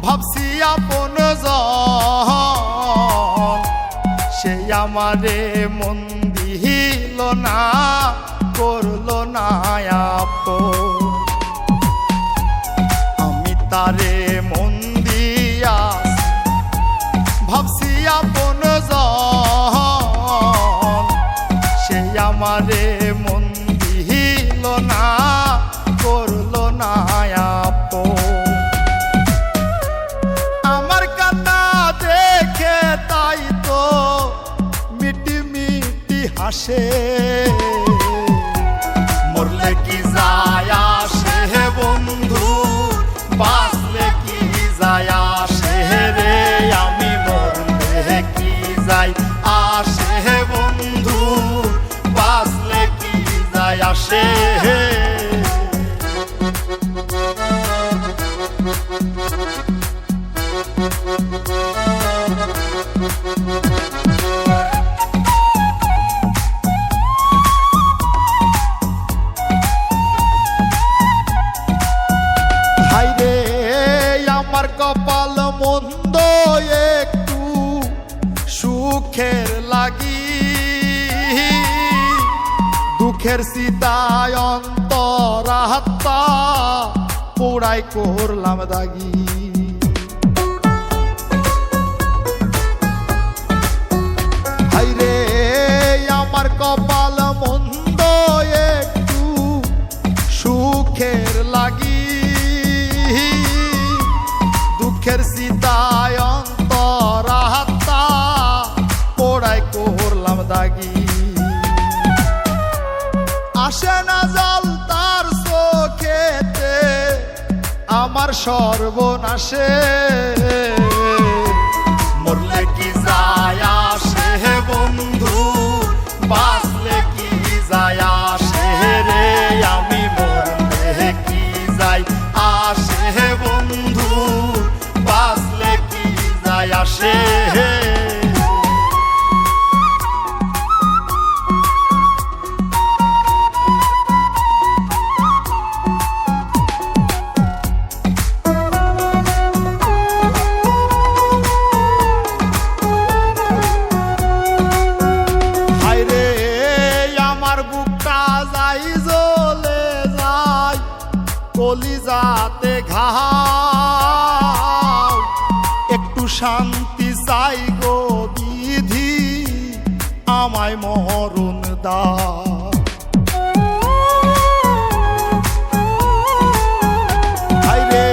ভাবছি আপন সে আমারে মন দিল না, করলো না আপন। আমি তারে মন দিয়া ভাবছি আপন সে আমারে মন দিল না, করলো না আপন। আমার কান্না দেখে তাই তো মিটি মিটি হাসে, মরলে কি যায় আসে বন্ধু, বাঁচলে কি যায় আসে রে, আমি মরলে কি যায় আসে বন্ধু, বাঁচলে কি যায় আসে। হায়রে আমার কপাল মন্দ একটু সুখের লাগি, দুঃখের সীতায় অন্তরাত্মা পোড়াই করলাম দাগি। হায়রে আমার কপাল মন্দ একটু সুখের লাগি, দুঃখের সীতায় অন্তরাত্মা পোড়াই করলাম দাগি। আসে না জল তার চোখেতে আমার সর্বনাশে, মরলে কি যায় আসে বন্ধু, বাঁচলে কি যায় আসে রে, আমি মরলে কি যায় আসে বন্ধু, বাঁচলে কি যায় আসে। কলিজাতে ঘাও একটু শান্তি চাই গো বিধি, আমায় মরণ দাও। হায়রে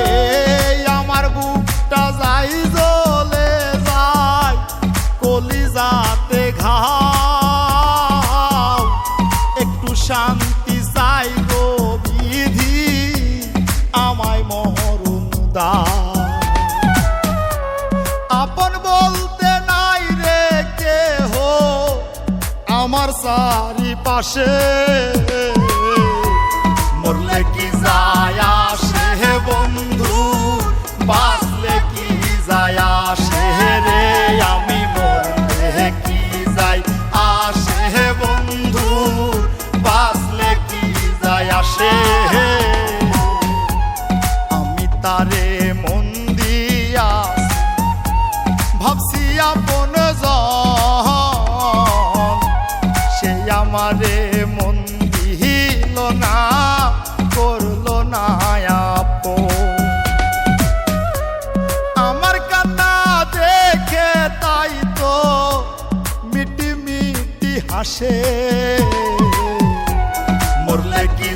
আমার বুকটা যাই জ্বলে যায়, কলিজাতে ঘাও একটু শান্তি চাই গো বিধি, আমায় মরণ দাও। আপন বলতে নাই রে কেহ আমার চারিপাশে, মরলে কি যায় আসে বন্ধু, বাঁচলে কি যায় আসে রে, আমি মরলে কি যায় আসে বন্ধু, বাঁচলে কি যায় আসে। তারে মন দিয়া ভাবছি আপন সে আমারে মন দিল না, করলো না আপন। আমার কান্না দেখে তাই তো মিটি মিটি হাসে, মরলে কি